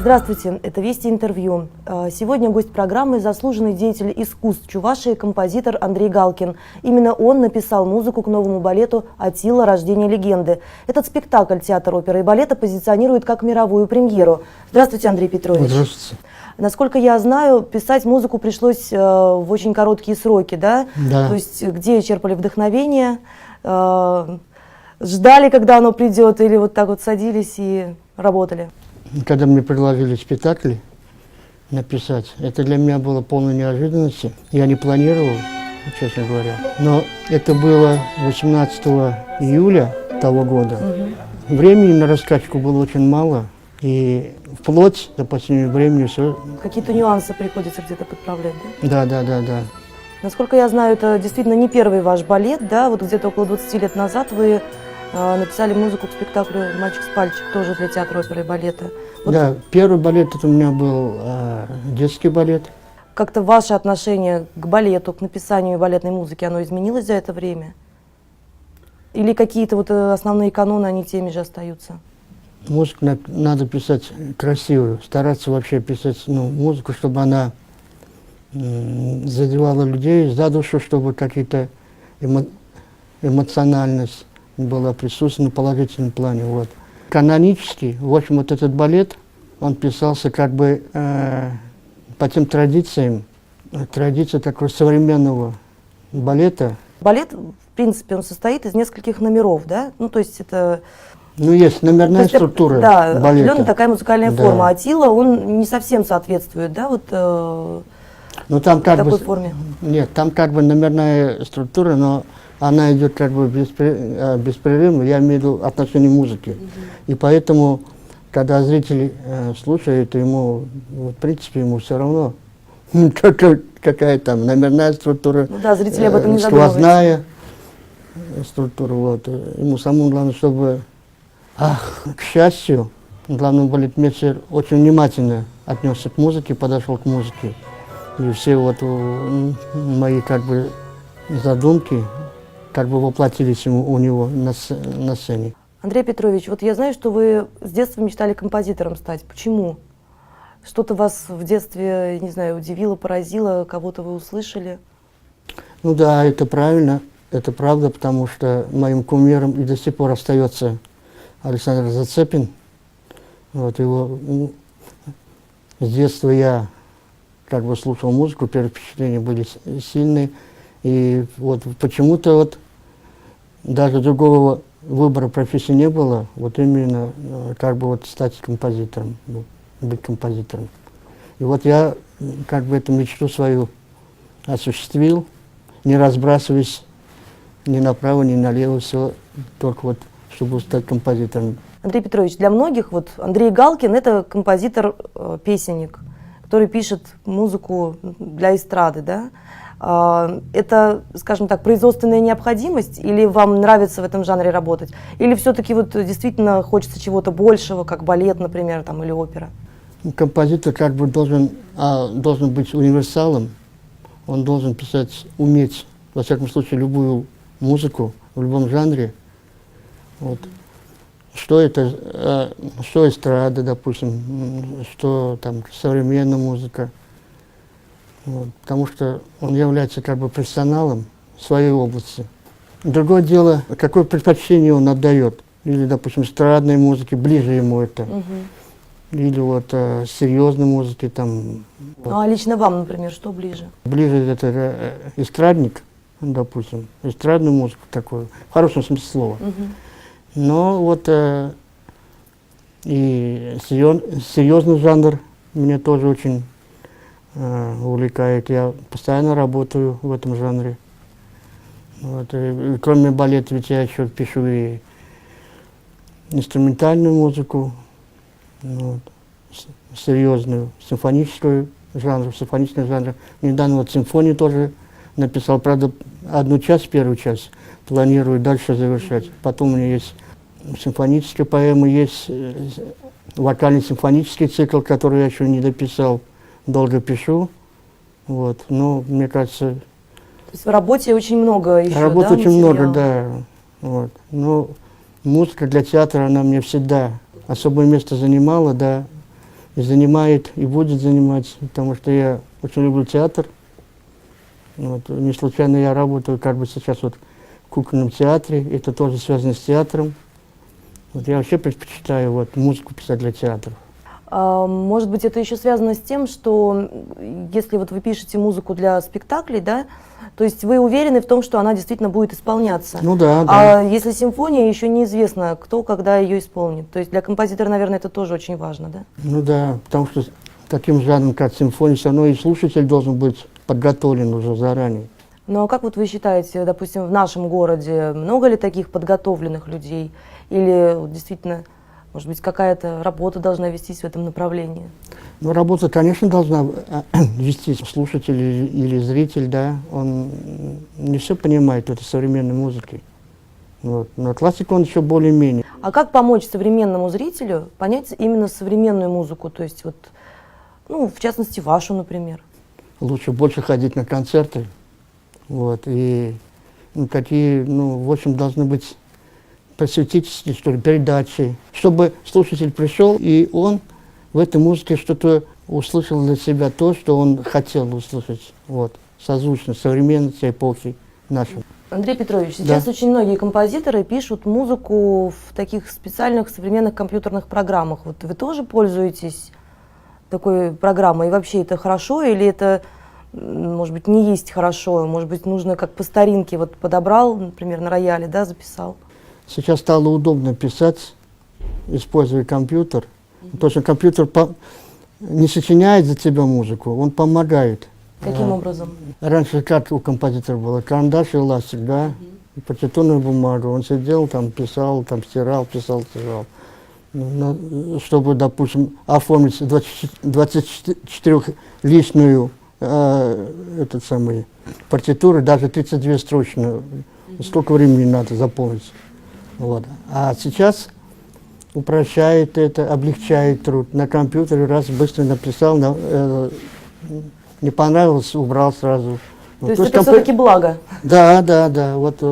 Здравствуйте, это «Вести интервью». Сегодня гость программы – заслуженный деятель искусств Чувашии, композитор Андрей Галкин. Именно он написал музыку к новому балету «Аттила. Рождение легенды». Этот спектакль театр оперы и балета позиционирует как мировую премьеру. Здравствуйте, Андрей Петрович. Здравствуйте. Насколько я знаю, писать музыку пришлось в очень короткие сроки, да? Да. То есть где черпали вдохновение, ждали, когда оно придет, или вот так вот садились и работали? Когда мне предложили спектакль написать, это для меня было полной неожиданностью. Я не планировал, честно говоря. Но это было 18 июля того года. Времени на раскачку было очень мало. И вплоть до последнего времени все... Какие-то нюансы приходится где-то подправлять, да? Да. Насколько я знаю, это действительно не первый ваш балет, да? Вот где-то около 20 лет назад вы написали музыку к спектаклю «Мальчик с пальчик», тоже для театра оперы и балета. Вот. Да, первый балет это у меня был детский балет. Как-то ваше отношение к балету, к написанию балетной музыки, оно изменилось за это время? Или какие-то вот основные каноны, они теми же остаются? Музыку надо писать красивую, стараться вообще писать музыку, чтобы она задевала людей за душу, чтобы какие-то эмоциональность была присутствована в положительном плане. Вот. Канонически, в общем, вот этот балет, он писался как бы по тем традициям, традиция такого современного балета. Балет, в принципе, он состоит из нескольких номеров, да? Ну, то есть это... Ну, есть номерная структура да, балета. определенная такая музыкальная Да. форма. Аттила, он не совсем соответствует, да, вот ну, там как такой бы, форме? Нет, там как бы номерная структура, но она идет как бы беспрерывно, я имею в виду отношение музыки. И поэтому, когда зритель слушает, ему, вот, в принципе, ему все равно, какая там номерная структура, Ну да, зрители об этом не задумываются. сквозная структура. Вот. Ему самому главное, чтобы, к счастью, главный балетмейстер очень внимательно отнесся к музыке, подошел к музыке. И все вот мои как бы задумки как бы воплотились у него на сцене. Андрей Петрович, вот я знаю, что вы с детства мечтали композитором стать. Почему? Что-то вас в детстве, не знаю, удивило, поразило, кого-то вы услышали? Ну да, это правильно, это правда, потому что моим кумиром и до сих пор остается Александр Зацепин. Вот его с детства я как бы слушал музыку, первые впечатления были сильные. И вот почему-то вот даже другого выбора профессии не было, вот именно как бы вот стать композитором, быть композитором. И вот я как бы эту мечту свою осуществил, не разбрасываясь ни направо, ни налево, все только вот, чтобы стать композитором. Андрей Петрович, для многих вот Андрей Галкин – это композитор-песенник, который пишет музыку для эстрады, да? Это, скажем так, производственная необходимость, или вам нравится в этом жанре работать? Или все-таки вот действительно хочется чего-то большего, как балет, например, там, или опера? Композитор как бы должен быть универсалом, он должен писать, уметь, во всяком случае, любую музыку в любом жанре. Вот. Что это, что эстрада, допустим, что там современная музыка. Вот, потому что он является как бы профессионалом в своей области. Другое дело, какое предпочтение он отдает. Или, допустим, эстрадной музыке, ближе ему это. Или вот серьезной музыке там. Вот. Ну, а лично вам, например, что ближе? Ближе это эстрадник, допустим, эстрадную музыку такую, в хорошем смысле слова. Но вот и серьезный жанр меня тоже очень увлекает. Я постоянно работаю в этом жанре. Вот. И кроме балета, ведь я еще пишу и инструментальную музыку, вот, серьезную, симфонический жанр. Недавно вот симфонию тоже написал, правда, одну часть, первую часть, планирую дальше завершать. Потом у меня есть симфоническая поэма, есть вокальный симфонический цикл, который я еще не дописал. Долго пишу, вот, но мне кажется... То есть в работе очень много еще, работы да, очень много, материала? да. Вот. Но музыка для театра, она мне всегда особое место занимала, да. и занимает, и будет занимать, потому что я очень люблю театр. Вот, не случайно я работаю как бы сейчас вот в кукольном театре, это тоже связано с театром. Вот я вообще предпочитаю вот музыку писать для театра. Может быть, это еще связано с тем, что если вот вы пишете музыку для спектаклей, да, то есть вы уверены в том, что она действительно будет исполняться. Ну да, А да. если симфония, еще неизвестно, кто, когда ее исполнит. То есть для композитора, наверное, это тоже очень важно, да? Ну да, потому что таким жанром, как симфония, все равно и слушатель должен быть подготовлен уже заранее. Ну а как вот вы считаете, допустим, в нашем городе много ли таких подготовленных людей? Или вот действительно, может быть, какая-то работа должна вестись в этом направлении? Ну, работа, конечно, должна вестись. Слушатель или зритель, да, он не все понимает в этой современной музыке. Вот. Но классику он еще более-менее. А как помочь современному зрителю понять именно современную музыку? То есть вот, ну, в частности, вашу, например. Лучше больше ходить на концерты. Вот. И ну, такие, ну, в общем, должны быть просветительские, что ли, передачи, чтобы слушатель пришел, и он в этой музыке что-то услышал для себя, то, что он хотел услышать, вот, созвучно современности эпохи нашей. Андрей Петрович, сейчас Да. очень многие композиторы пишут музыку в таких специальных современных компьютерных программах. Вот вы тоже пользуетесь такой программой? И вообще это хорошо или это, может быть, не есть хорошо? Может быть, нужно как по старинке, вот подобрал, например, на рояле, да, записал? Сейчас стало удобно писать, используя компьютер. Точно компьютер не сочиняет за тебя музыку, он помогает. Каким образом? Раньше как у композитора было? Карандаш и ластик, да? И партитурная бумага. Он сидел, там писал, там стирал, писал, стирал. Чтобы, допустим, оформить 24-листную этот самый партитуру, даже 32-строчную. Сколько времени надо заполнить. Вот. А сейчас упрощает это, облегчает труд. На компьютере раз быстро написал, не понравилось, убрал сразу. То есть это все-таки благо? Да, да, да, вот,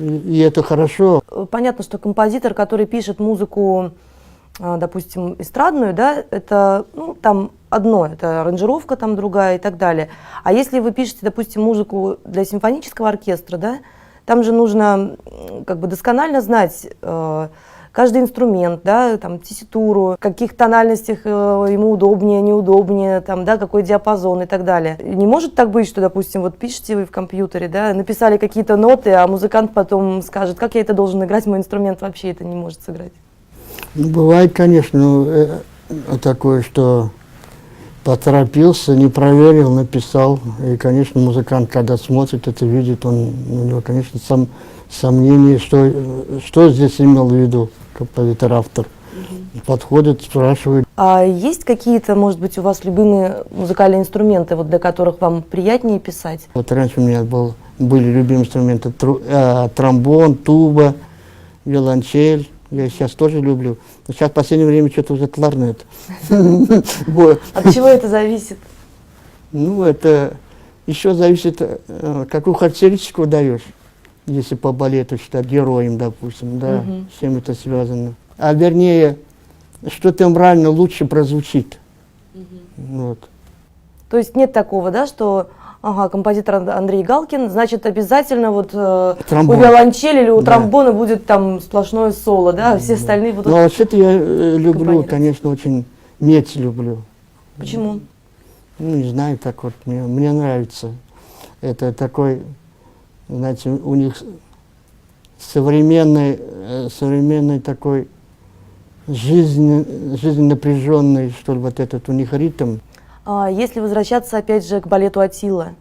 и это хорошо. Понятно, что композитор, который пишет музыку, допустим, эстрадную, да, это, ну, там одно, это аранжировка там другая и так далее. А если вы пишете, допустим, музыку для симфонического оркестра, да, там же нужно как бы досконально знать каждый инструмент, да, там, тесситуру, в каких тональностях ему удобнее, неудобнее, там, да, какой диапазон и так далее. Не может так быть, что, допустим, вот пишете вы в компьютере, да, написали какие-то ноты, а музыкант потом скажет, как я это должен играть, мой инструмент вообще это не может сыграть. Ну, бывает, конечно, такое, что поторопился, не проверил, написал. И, конечно, музыкант, когда смотрит это, видит, у него, конечно, сомнение, что здесь имел в виду композитор-автор. Подходит, спрашивает. А есть какие-то, может быть, у вас любимые музыкальные инструменты, вот для которых вам приятнее писать? Вот раньше у меня были любимые инструменты тромбон, туба, виолончель. Я сейчас тоже люблю. Но сейчас в последнее время что-то уже кларнет. От чего это зависит? Ну, это еще зависит, какую характеристику даешь. Если по балету считать героем, допустим, да, с чем это связано. А вернее, что тембрально лучше прозвучит. Вот. То есть нет такого, да, что ага, композитор Андрей Галкин, значит, обязательно вот у виолончели или у тромбона будет там сплошное соло, да, а все остальные будут. Ну, а вообще-то я люблю, конечно, очень медь люблю. Почему? Ну, не знаю, так вот, мне нравится. Это такой, знаете, у них современный такой жизнь напряженный, что ли, вот этот у них ритм. Если возвращаться опять же к балету Аттила,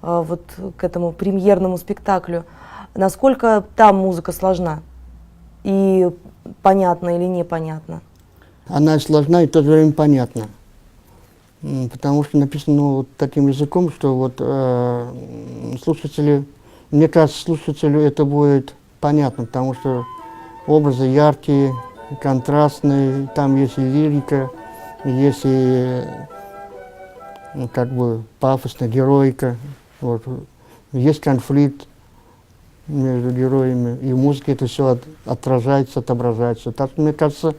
вот к этому премьерному спектаклю, насколько там музыка сложна? И понятна или непонятна? Она сложна и в то же время понятна. Потому что написано вот таким языком, что вот слушатели, мне кажется, слушателю это будет понятно, потому что образы яркие, контрастные, там есть и лирика, есть и как бы пафосная героика, вот. Есть конфликт между героями, и в музыке это все отражается, отображается. Так что, мне кажется,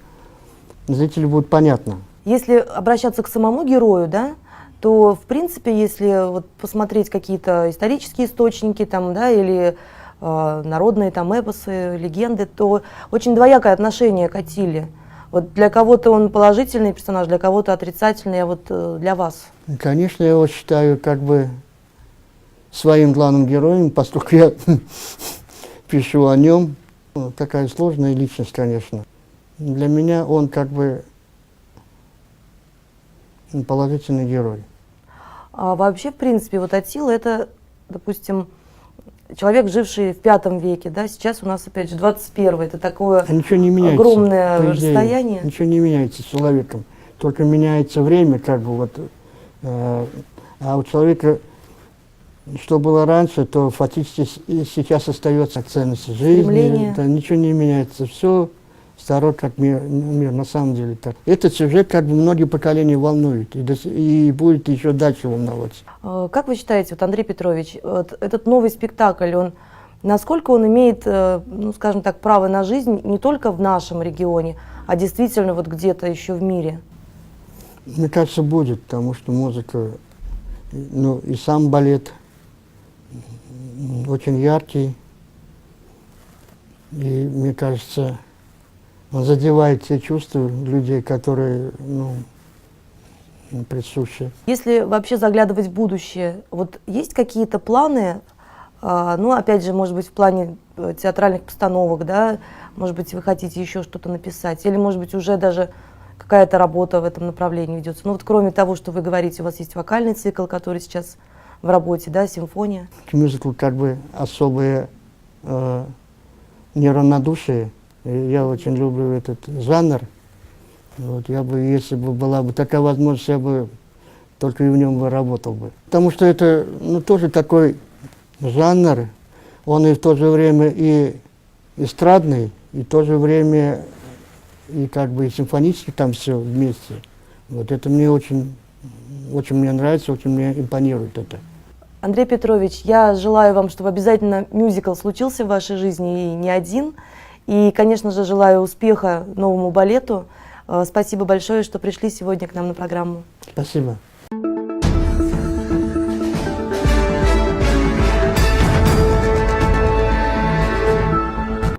зрителю будет понятно. Если обращаться к самому герою, да, то, в принципе, если вот посмотреть какие-то исторические источники там, да, или народные там эпосы, легенды, то очень двоякое отношение к Аттиле. Вот для кого-то он положительный персонаж, для кого-то отрицательный, а вот для вас? Конечно, я его считаю как бы своим главным героем, поскольку я пишу о нем. Такая сложная личность, конечно. Для меня он как бы положительный герой. А вообще, в принципе, вот Аттила — это, допустим, человек, живший в V веке, да, сейчас у нас, опять же, 21-й, это такое А ничего не меняется. огромное по идее. расстояние. Ничего не меняется с человеком. Только меняется время, как бы вот. А у человека, что было раньше, то фактически сейчас остается ценность жизни. Стремление. Да, ничего не меняется. Все старо, как мир на самом деле. Так. Этот сюжет как бы многие поколения волнует и будет еще дальше волновать. Как вы считаете, вот, Андрей Петрович, вот этот новый спектакль, насколько он имеет, ну, скажем так, право на жизнь не только в нашем регионе, а действительно вот где-то еще в мире? Мне кажется, будет, потому что музыка, ну и сам балет очень яркий. И мне кажется, он задевает те чувства людей, которые, ну, присущи. Если вообще заглядывать в будущее, вот есть какие-то планы, ну, опять же, может быть, в плане театральных постановок, да, может быть, вы хотите еще что-то написать, или, может быть, уже даже какая-то работа в этом направлении ведется. Ну, вот кроме того, что вы говорите, у вас есть вокальный цикл, который сейчас в работе, да, симфония. Мюзикл как бы особое неравнодушие. Я очень люблю этот жанр. Вот, я бы, если бы была бы такая возможность, я бы только и в нем бы работал бы. Потому что это, ну, тоже такой жанр, он и в то же время и эстрадный, и в то же время и как бы и симфонический, там все вместе. Вот это мне очень мне нравится, очень мне импонирует это. Андрей Петрович, я желаю вам, чтобы обязательно мюзикл случился в вашей жизни, и не один. И, конечно же, желаю успеха новому балету. Спасибо большое, что пришли сегодня к нам на программу. Спасибо.